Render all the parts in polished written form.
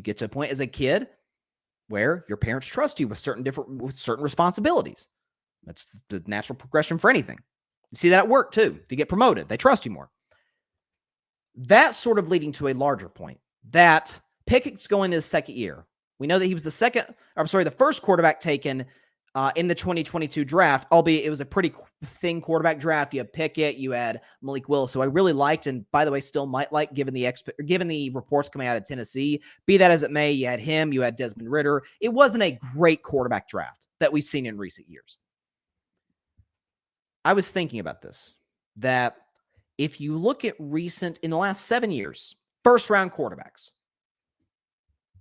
get to a point as a kid where your parents trust you with certain responsibilities. That's the natural progression for anything. You see that at work too. If you get promoted, they trust you more. That's sort of leading to a larger point that Pickett's going to his second year. We know that he was the first quarterback taken in the 2022 draft, albeit it was a pretty thin quarterback draft. You had Pickett, you had Malik Willis, who I really liked, and by the way, still might like given the reports coming out of Tennessee. Be that as it may, you had him, you had Desmond Ridder. It wasn't a great quarterback draft that we've seen in recent years. I was thinking about this, that if you look at in the last 7 years, first-round quarterbacks,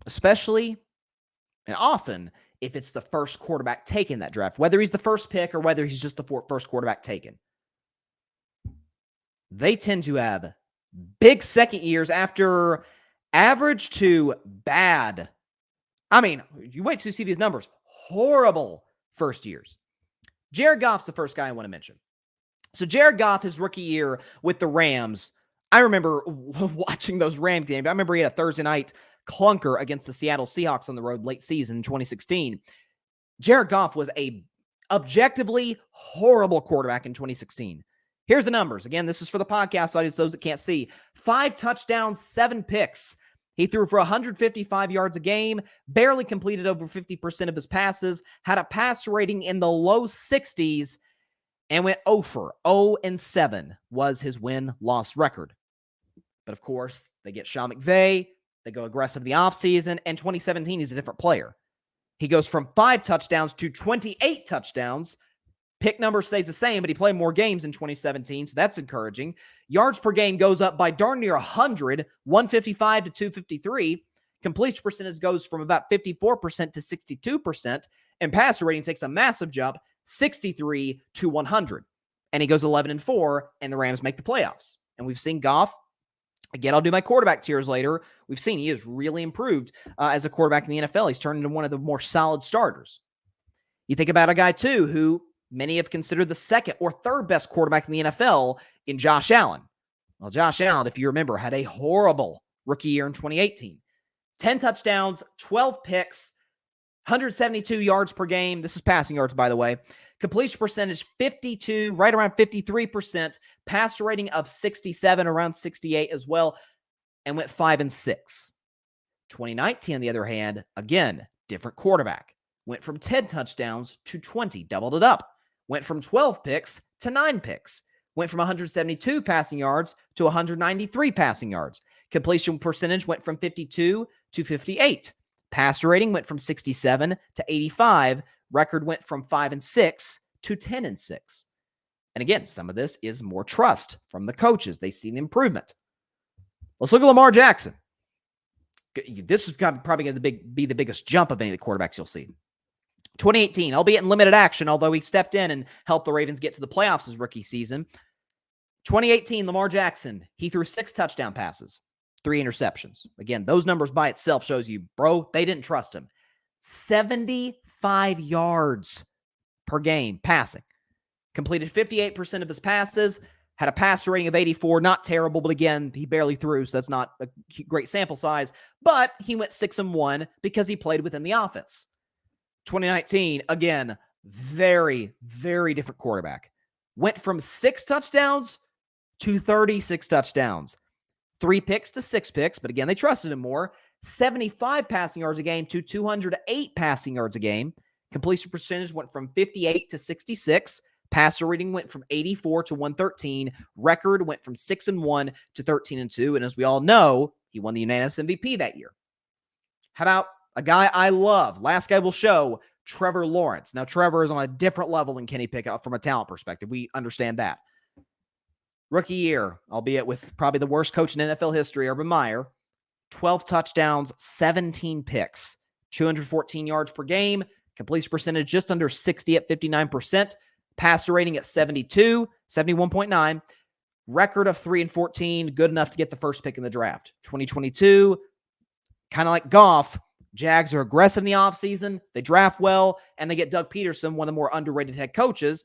especially and often if it's the first quarterback taken that draft, whether he's the first pick or whether he's just the first quarterback taken, they tend to have big second years after average to bad. I mean, you wait to see these numbers. Horrible first years. Jared Goff's the first guy I want to mention. So Jared Goff, his rookie year with the Rams, I remember watching those Ram games. I remember he had a Thursday night clunker against the Seattle Seahawks on the road late season in 2016. Jared Goff was a objectively horrible quarterback in 2016. Here's the numbers. Again, this is for the podcast audience, those that can't see. 5 touchdowns, 7 picks. He threw for 155 yards a game, barely completed over 50% of his passes, had a passer rating in the low 60s, and went 0-7 was his win-loss record. But of course, they get Sean McVay, they go aggressive in the offseason, and 2017 he's a different player. He goes from 5 touchdowns to 28 touchdowns. Pick number stays the same, but he played more games in 2017, so that's encouraging. Yards per game goes up by darn near 100, 155 to 253. Completion percentage goes from about 54% to 62%, and passer rating takes a massive jump, 63 to 100. And he goes 11-4, and the Rams make the playoffs. And we've seen Goff. Again, I'll do my quarterback tiers later. We've seen he has really improved as a quarterback in the NFL. He's turned into one of the more solid starters. You think about a guy, too, who many have considered the second or third best quarterback in the NFL in Josh Allen. Well, Josh Allen, if you remember, had a horrible rookie year in 2018. 10 touchdowns, 12 picks, 172 yards per game. This is passing yards, by the way. Completion percentage 52, right around 53%. Passer rating of 67, around 68 as well, and went 5-6. 2019, on the other hand, again, different quarterback. Went from 10 touchdowns to 20, doubled it up. Went from 12 picks to 9 picks. Went from 172 passing yards to 193 passing yards. Completion percentage went from 52 to 58. Passer rating went from 67 to 85. Record went from 5-6 to 10-6. And again, some of this is more trust from the coaches. They see the improvement. Let's look at Lamar Jackson. This is probably going to be the biggest jump of any of the quarterbacks you'll see. 2018, albeit in limited action, although he stepped in and helped the Ravens get to the playoffs his rookie season. 2018, Lamar Jackson, he threw 6 touchdown passes, 3 interceptions. Again, those numbers by itself shows you, bro, they didn't trust him. 75 yards per game passing. Completed 58% of his passes, had a passer rating of 84, not terrible, but again, he barely threw, so that's not a great sample size. But he went 6-1 because he played within the offense. 2019, again, very, very different quarterback. Went from 6 touchdowns to 36 touchdowns. 3 picks to 6 picks, but again, they trusted him more. 75 passing yards a game to 208 passing yards a game. Completion percentage went from 58 to 66. Passer rating went from 84 to 113. Record went from 6-1 to 13-2. And as we all know, he won the unanimous MVP that year. How about a guy I love? Last guy we'll show, Trevor Lawrence. Now, Trevor is on a different level than Kenny Pickett from a talent perspective. We understand that. Rookie year, albeit with probably the worst coach in NFL history, Urban Meyer. 12 touchdowns, 17 picks, 214 yards per game, completion percentage just under 60 at 59%, passer rating at 72, 71.9, record of 3-14, good enough to get the first pick in the draft. 2022, kind of like Goff, Jags are aggressive in the offseason, they draft well, and they get Doug Peterson, one of the more underrated head coaches.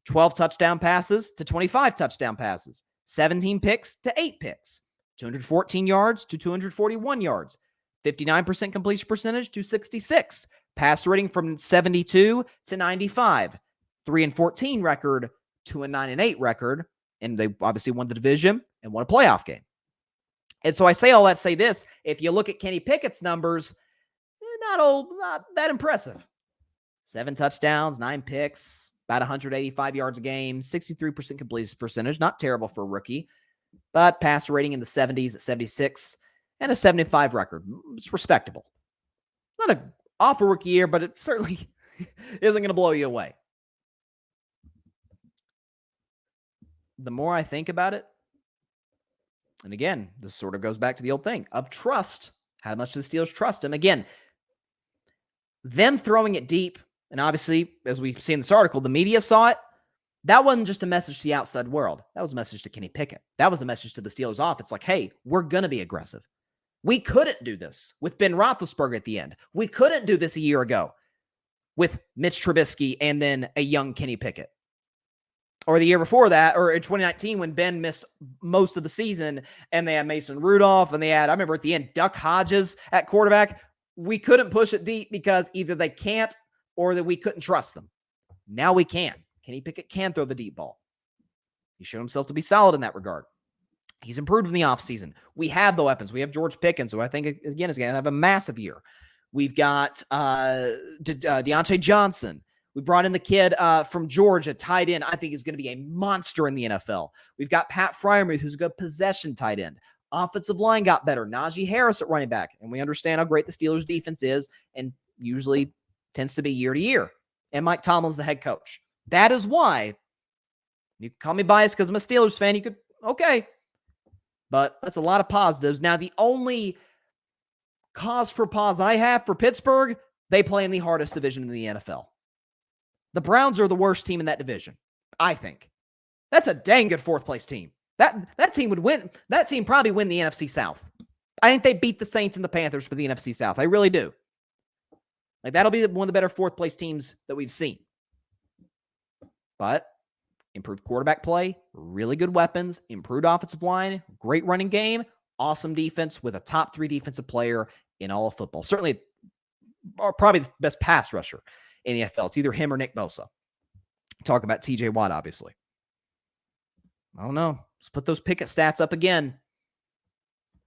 12 touchdown passes to 25 touchdown passes, 17 picks to 8 picks. 214 yards to 241 yards. 59% completion percentage to 66. Passer rating from 72 to 95. 3-14 record to a 9-8 record. And they obviously won the division and won a playoff game. And so I say all that to say this. If you look at Kenny Pickett's numbers, not that impressive. 7 touchdowns, 9 picks, about 185 yards a game, 63% completion percentage. Not terrible for a rookie, but passer rating in the 70s at 76 and a 75 record. It's respectable. Not an awful rookie year, but it certainly isn't going to blow you away. The more I think about it, and again, this sort of goes back to the old thing of trust. How much do the Steelers trust him? Again, them throwing it deep, and obviously, as we see in this article, the media saw it. That wasn't just a message to the outside world. That was a message to Kenny Pickett. That was a message to the Steelers offense. Like, hey, we're going to be aggressive. We couldn't do this with Ben Roethlisberger at the end. We couldn't do this a year ago with Mitch Trubisky and then a young Kenny Pickett. Or the year before that, or in 2019 when Ben missed most of the season and they had Mason Rudolph and I remember at the end, Duck Hodges at quarterback. We couldn't push it deep because either they can't or that we couldn't trust them. Now we can. Kenny Pickett can throw the deep ball. He showed himself to be solid in that regard. He's improved in the offseason. We have the weapons. We have George Pickens, who I think, again, is going to have a massive year. We've got Deontay Johnson. We brought in the kid from Georgia, tight end. I think he's going to be a monster in the NFL. We've got Pat Freiermuth, who's a good possession tight end. Offensive line got better. Najee Harris at running back. And we understand how great the Steelers' defense is and usually tends to be year to year. And Mike Tomlin's the head coach. That is why, you can call me biased because I'm a Steelers fan. You could, okay. But that's a lot of positives. Now, the only cause for pause I have for Pittsburgh, they play in the hardest division in the NFL. The Browns are the worst team in that division, I think. That's a dang good fourth-place team. That team would win. That team probably win the NFC South. I think they beat the Saints and the Panthers for the NFC South. I really do. Like, that'll be one of the better fourth-place teams that we've seen. But improved quarterback play, really good weapons, improved offensive line, great running game, awesome defense with a top 3 defensive player in all of football. Certainly, or probably the best pass rusher in the NFL. It's either him or Nick Bosa. Talk about TJ Watt, obviously. I don't know. Let's put those Pickett stats up again.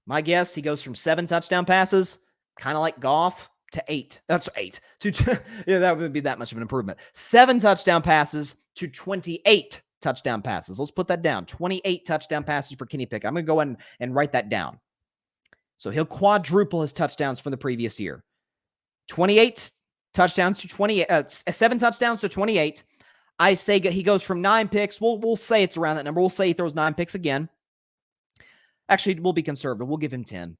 My guess, he goes from 7 touchdown passes, kind of like Goff, to 8. That's 8. Yeah, that would be that much of an improvement. 7 touchdown passes to 28 touchdown passes. Let's put that down. 28 touchdown passes for Kenny Pickett. I'm going to go ahead and write that down. So he'll quadruple his touchdowns from the previous year. 28 touchdowns to 28, 7 touchdowns to 28. I say he goes from 9 picks. We'll say it's around that number. We'll say he throws 9 picks again. Actually, we'll be conservative. We'll give him 10.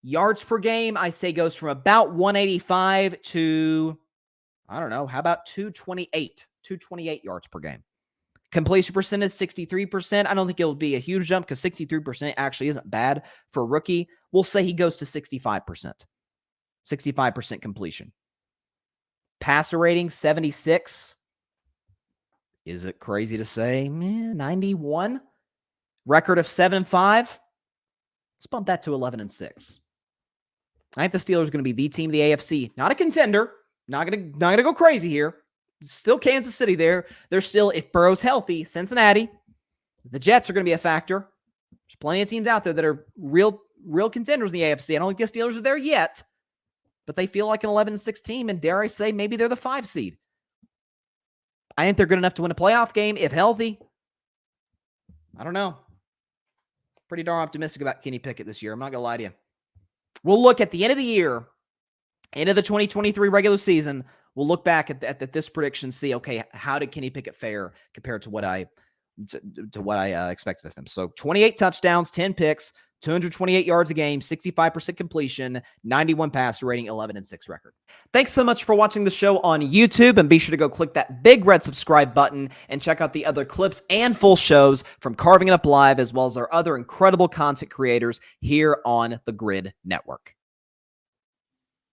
Yards per game, I say goes from about 185 to, I don't know, how about 228? 228 yards per game. Completion percentage, 63%. I don't think it'll be a huge jump because 63% actually isn't bad for a rookie. We'll say he goes to 65%. 65% completion. Passer rating, 76. Is it crazy to say? 91. Record of 7-5. Let's bump that to 11-6. I think the Steelers are going to be the team of the AFC. Not a contender. Not gonna go crazy here. Still Kansas City there. They're still, if Burrow's healthy, Cincinnati. The Jets are going to be a factor. There's plenty of teams out there that are real contenders in the AFC. I don't think the Steelers are there yet, but they feel like an 11-6 team, and dare I say, maybe they're the 5 seed. I think they're good enough to win a playoff game if healthy. I don't know. Pretty darn optimistic about Kenny Pickett this year. I'm not going to lie to you. We'll look at the end of the year, end of the 2023 regular season. We'll look back at this prediction and see, okay, how did Kenny Pickett fare compared to what I expected of him? So 28 touchdowns, 10 picks, 228 yards a game, 65% completion, 91 passer rating, 11-6 record. Thanks so much for watching the show on YouTube, and be sure to go click that big red subscribe button and check out the other clips and full shows from Carving It Up Live, as well as our other incredible content creators here on the Grid Network.